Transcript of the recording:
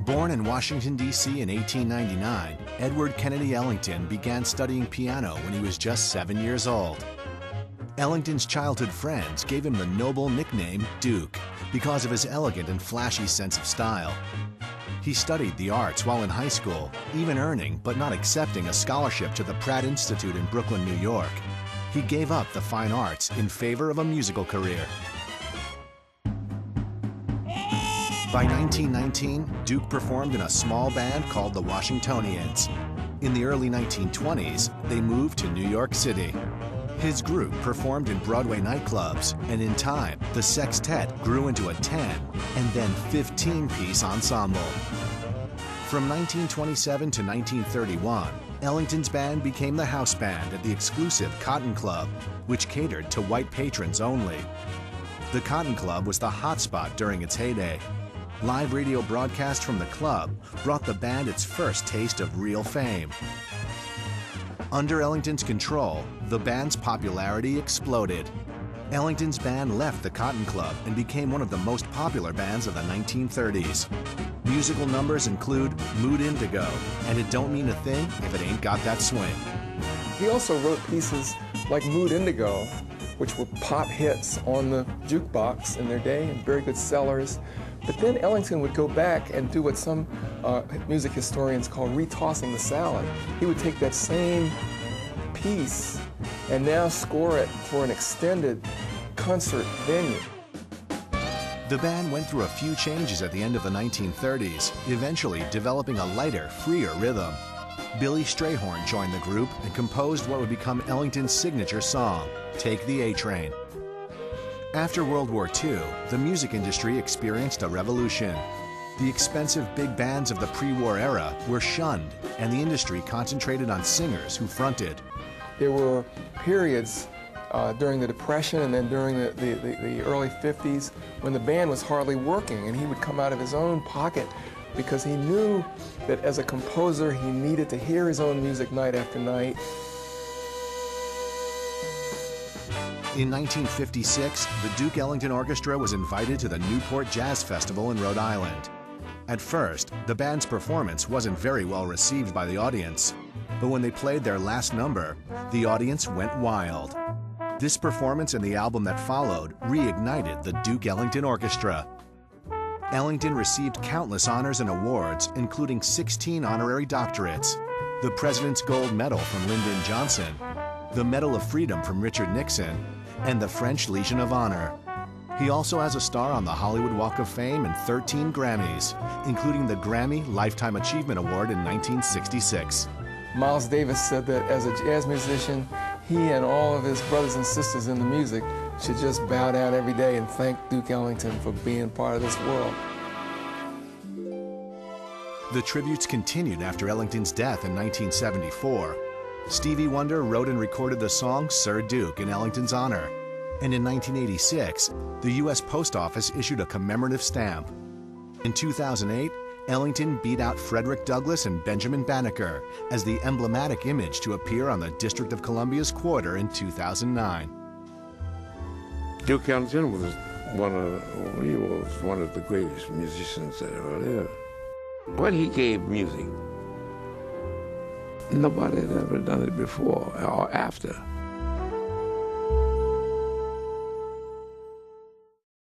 Born in Washington, D.C. in 1899, Edward Kennedy Ellington began studying piano when he was just 7 years old. Ellington's childhood friends gave him the noble nickname Duke because of his elegant and flashy sense of style. He studied the arts while in high school, even earning but not accepting a scholarship to the Pratt Institute in Brooklyn, New York. He gave up the fine arts in favor of a musical career. By 1919, Duke performed in a small band called the Washingtonians. In the early 1920s, they moved to New York City. His group performed in Broadway nightclubs, and in time, the sextet grew into a 10 and then 15-piece ensemble. From 1927 to 1931, Ellington's band became the house band at the exclusive Cotton Club, which catered to white patrons only. The Cotton Club was the hotspot during its heyday. Live radio broadcasts from the club brought the band its first taste of real fame. Under Ellington's control, the band's popularity exploded. Ellington's band left the Cotton Club and became one of the most popular bands of the 1930s. Musical numbers include Mood Indigo and It Don't Mean a Thing If It Ain't Got That Swing. He also wrote pieces like Mood Indigo, which were pop hits on the jukebox in their day and very good sellers. But then Ellington would go back and do what some music historians call retossing the salad. He would take that same piece and now score it for an extended concert venue. The band went through a few changes at the end of the 1930s, eventually developing a lighter, freer rhythm. Billy Strayhorn joined the group and composed what would become Ellington's signature song, Take the A-Train. After World War II, the music industry experienced a revolution. The expensive big bands of the pre-war era were shunned, and the industry concentrated on singers who fronted. There were periods during the Depression and then during the early 50s when the band was hardly working, and he would come out of his own pocket because he knew that as a composer he needed to hear his own music night after night. In 1956, the Duke Ellington Orchestra was invited to the Newport Jazz Festival in Rhode Island. At first, the band's performance wasn't very well received by the audience, but when they played their last number, the audience went wild. This performance and the album that followed reignited the Duke Ellington Orchestra. Ellington received countless honors and awards, including 16 honorary doctorates, the President's Gold Medal from Lyndon Johnson, the Medal of Freedom from Richard Nixon, and the French Legion of Honor. He also has a star on the Hollywood Walk of Fame and 13 Grammys, including the Grammy Lifetime Achievement Award in 1966. Miles Davis said that as a jazz musician, he and all of his brothers and sisters in the music should just bow down every day and thank Duke Ellington for being part of this world. The tributes continued after Ellington's death in 1974. Stevie Wonder wrote and recorded the song Sir Duke in Ellington's honor. And in 1986, the U.S. Post Office issued a commemorative stamp. In 2008, Ellington beat out Frederick Douglass and Benjamin Banneker as the emblematic image to appear on the District of Columbia's quarter in 2009. Duke Ellington was one of the greatest musicians that ever lived. What he gave music, nobody had ever done it before or after.